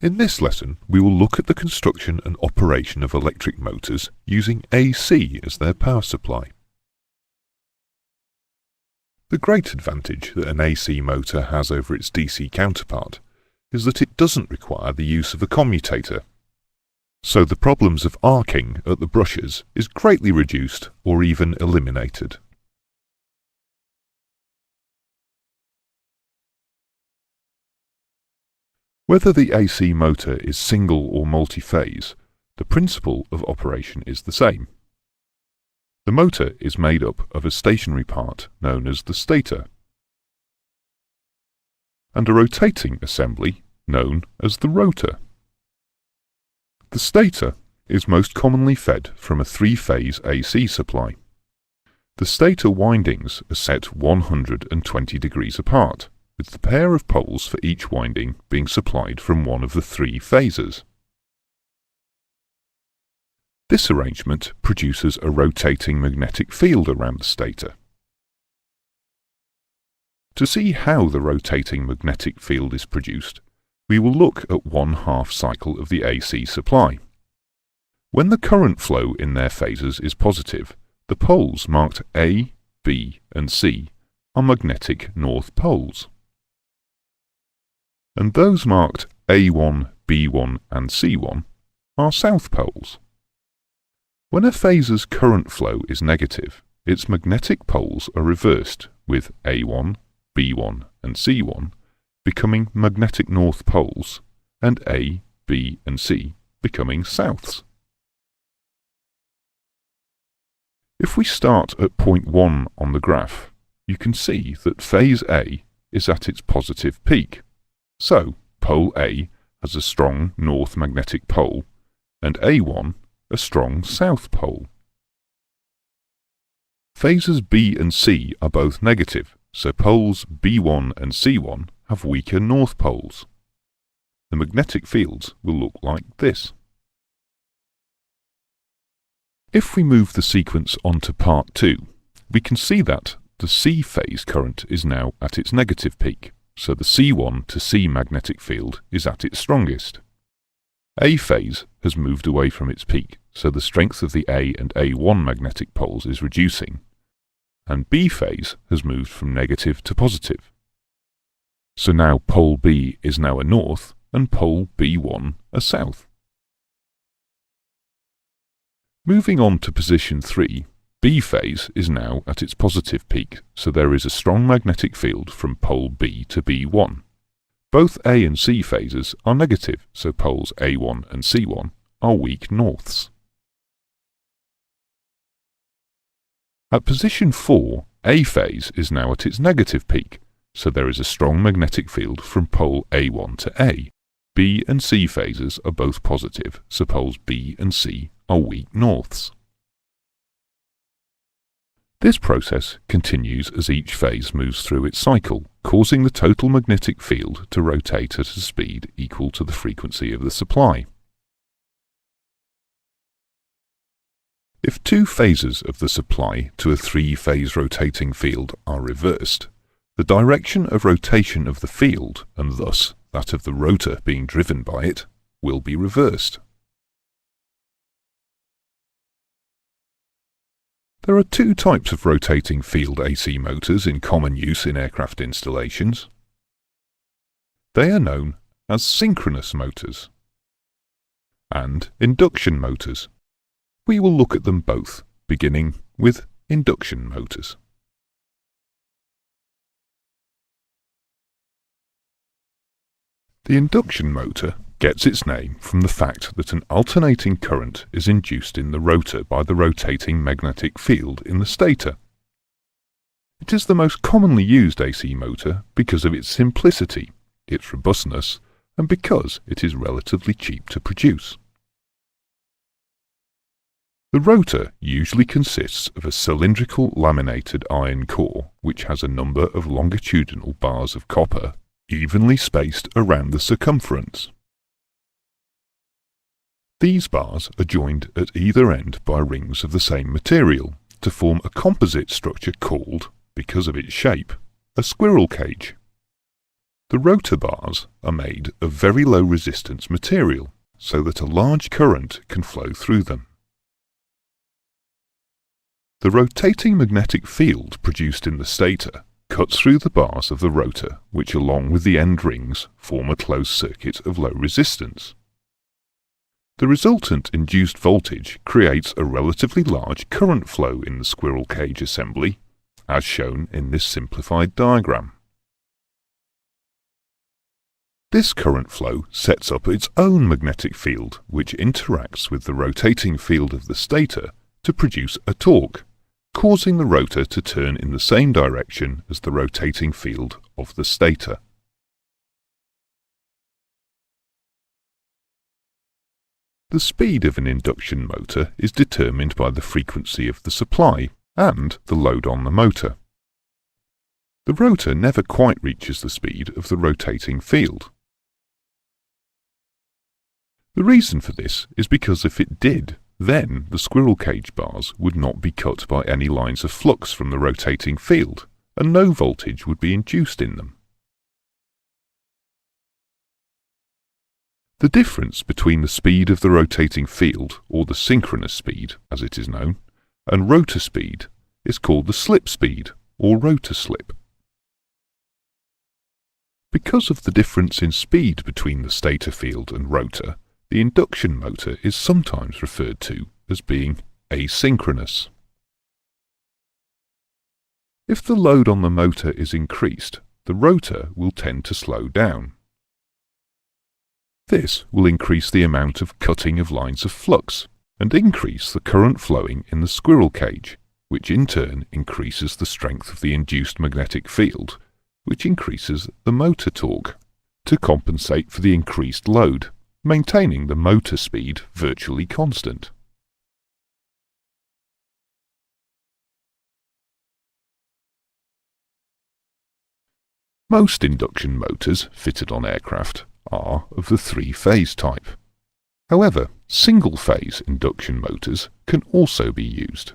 In this lesson, we will look at the construction and operation of electric motors using AC as their power supply. The great advantage that an AC motor has over its DC counterpart is that it doesn't require the use of a commutator, so the problems of arcing at the brushes is greatly reduced or even eliminated. Whether the AC motor is single or multi-phase, the principle of operation is the same. The motor is made up of a stationary part known as the stator and a rotating assembly known as the rotor. The stator is most commonly fed from a three-phase AC supply. The stator windings are set 120 degrees apart, with the pair of poles for each winding being supplied from one of the three phases. This arrangement produces a rotating magnetic field around the stator. To see how the rotating magnetic field is produced, we will look at one half cycle of the AC supply. When the current flow in their phases is positive, the poles marked A, B and C are magnetic north poles, and those marked A1, B1 and C1 are south poles. When a phase's current flow is negative, its magnetic poles are reversed, with A1, B1 and C1 becoming magnetic north poles and A, B and C becoming souths. If we start at point 1 on the graph, you can see that phase A is at its positive peak. So, pole A has a strong north magnetic pole, and A1 a strong south pole. Phases B and C are both negative, so poles B1 and C1 have weaker north poles. The magnetic fields will look like this. If we move the sequence on to part 2, we can see that the C phase current is now at its negative peak, so the C1 to C magnetic field is at its strongest. A phase has moved away from its peak, so the strength of the A and A1 magnetic poles is reducing, and B phase has moved from negative to positive. So now pole B is now a north, and pole B1 a south. Moving on to position 3, B phase is now at its positive peak, so there is a strong magnetic field from pole B to B1. Both A and C phases are negative, so poles A1 and C1 are weak norths. At position 4, A phase is now at its negative peak, so there is a strong magnetic field from pole A1 to A. B and C phases are both positive, so poles B and C are weak norths. This process continues as each phase moves through its cycle, causing the total magnetic field to rotate at a speed equal to the frequency of the supply. If two phases of the supply to a three-phase rotating field are reversed, the direction of rotation of the field, and thus that of the rotor being driven by it, will be reversed. There are two types of rotating field AC motors in common use in aircraft installations. They are known as synchronous motors and induction motors. We will look at them both, beginning with induction motors. The induction motor gets its name from the fact that an alternating current is induced in the rotor by the rotating magnetic field in the stator. It is the most commonly used AC motor because of its simplicity, its robustness, and because it is relatively cheap to produce. The rotor usually consists of a cylindrical laminated iron core which has a number of longitudinal bars of copper evenly spaced around the circumference. These bars are joined at either end by rings of the same material to form a composite structure called, because of its shape, a squirrel cage. The rotor bars are made of very low resistance material so that a large current can flow through them. The rotating magnetic field produced in the stator cuts through the bars of the rotor, which along with the end rings form a closed circuit of low resistance. The resultant induced voltage creates a relatively large current flow in the squirrel cage assembly, as shown in this simplified diagram. This current flow sets up its own magnetic field, which interacts with the rotating field of the stator to produce a torque, causing the rotor to turn in the same direction as the rotating field of the stator. The speed of an induction motor is determined by the frequency of the supply and the load on the motor. The rotor never quite reaches the speed of the rotating field. The reason for this is because if it did, then the squirrel cage bars would not be cut by any lines of flux from the rotating field, and no voltage would be induced in them. The difference between the speed of the rotating field, or the synchronous speed, as it is known, and rotor speed is called the slip speed, or rotor slip. Because of the difference in speed between the stator field and rotor, the induction motor is sometimes referred to as being asynchronous. If the load on the motor is increased, the rotor will tend to slow down. This will increase the amount of cutting of lines of flux and increase the current flowing in the squirrel cage, which in turn increases the strength of the induced magnetic field, which increases the motor torque to compensate for the increased load, maintaining the motor speed virtually constant. Most induction motors fitted on aircraft are of the three-phase type. However, single-phase induction motors can also be used.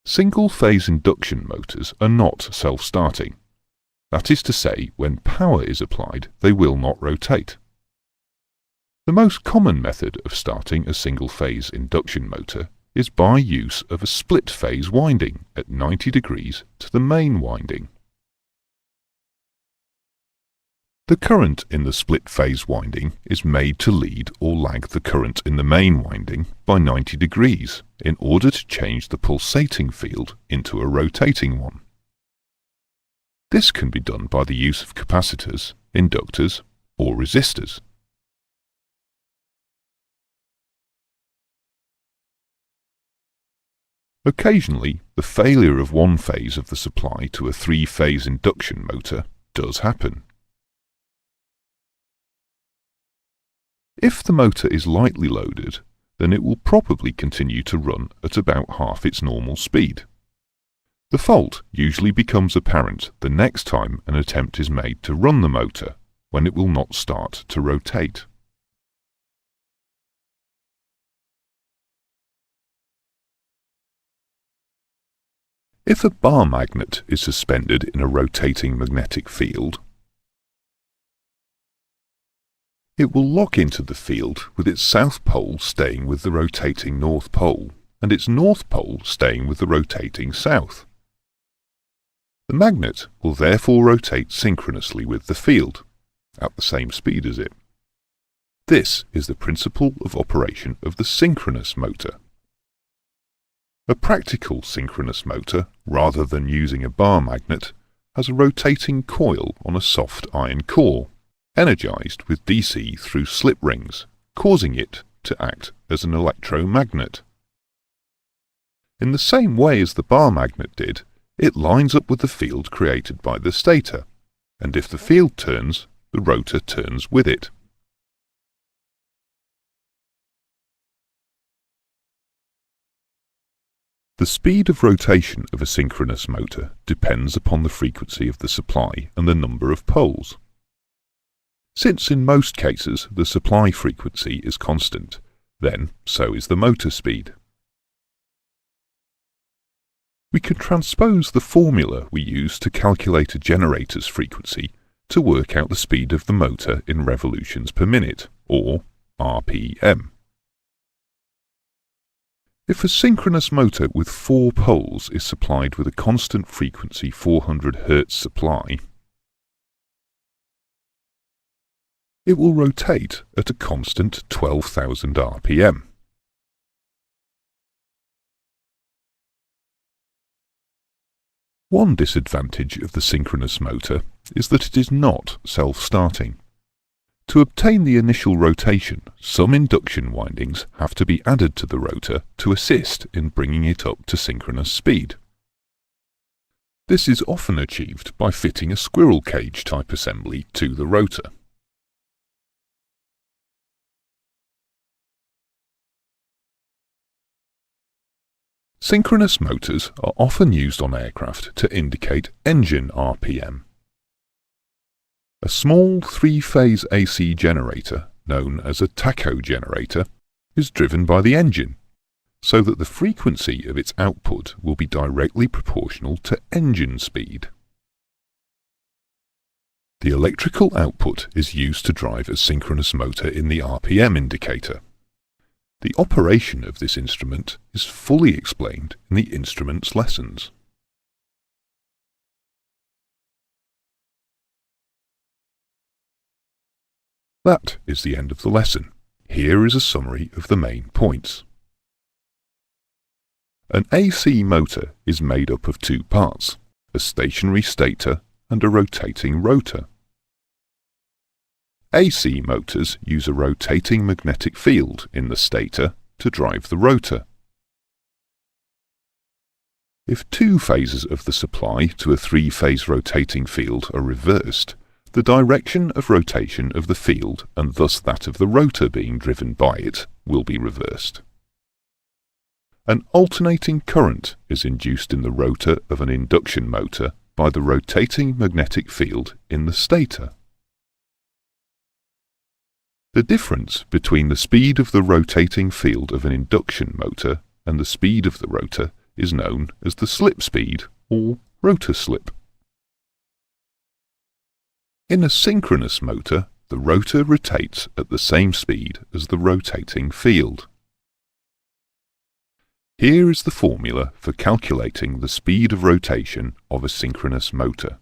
Single-phase induction motors are not self-starting. That is to say, when power is applied, they will not rotate. The most common method of starting a single-phase induction motor is by use of a split-phase winding at 90 degrees to the main winding. The current in the split-phase winding is made to lead or lag the current in the main winding by 90 degrees in order to change the pulsating field into a rotating one. This can be done by the use of capacitors, inductors, or resistors. Occasionally, the failure of one phase of the supply to a three-phase induction motor does happen. If the motor is lightly loaded, then it will probably continue to run at about half its normal speed. The fault usually becomes apparent the next time an attempt is made to run the motor, when it will not start to rotate. If a bar magnet is suspended in a rotating magnetic field, it will lock into the field with its south pole staying with the rotating north pole and its north pole staying with the rotating south. The magnet will therefore rotate synchronously with the field, at the same speed as it. This is the principle of operation of the synchronous motor. A practical synchronous motor, rather than using a bar magnet, has a rotating coil on a soft iron core, energized with DC through slip rings, causing it to act as an electromagnet. In the same way as the bar magnet did, it lines up with the field created by the stator, and if the field turns, the rotor turns with it. The speed of rotation of a synchronous motor depends upon the frequency of the supply and the number of poles. Since in most cases the supply frequency is constant, then so is the motor speed. We can transpose the formula we use to calculate a generator's frequency to work out the speed of the motor in revolutions per minute, or RPM. If a synchronous motor with 4 poles is supplied with a constant frequency 400 Hz supply, it will rotate at a constant 12,000 RPM. One disadvantage of the synchronous motor is that it is not self-starting. To obtain the initial rotation, some induction windings have to be added to the rotor to assist in bringing it up to synchronous speed. This is often achieved by fitting a squirrel cage type assembly to the rotor. Synchronous motors are often used on aircraft to indicate engine RPM. A small 3-phase AC generator, known as a tacho generator, is driven by the engine, so that the frequency of its output will be directly proportional to engine speed. The electrical output is used to drive a synchronous motor in the RPM indicator. The operation of this instrument is fully explained in the instrument's lessons. That is the end of the lesson. Here is a summary of the main points. An AC motor is made up of 2 parts, a stationary stator and a rotating rotor. AC motors use a rotating magnetic field in the stator to drive the rotor. If 2 phases of the supply to a 3-phase rotating field are reversed, the direction of rotation of the field, and thus that of the rotor being driven by it, will be reversed. An alternating current is induced in the rotor of an induction motor by the rotating magnetic field in the stator. The difference between the speed of the rotating field of an induction motor and the speed of the rotor is known as the slip speed, or rotor slip. In a synchronous motor, the rotor rotates at the same speed as the rotating field. Here is the formula for calculating the speed of rotation of a synchronous motor.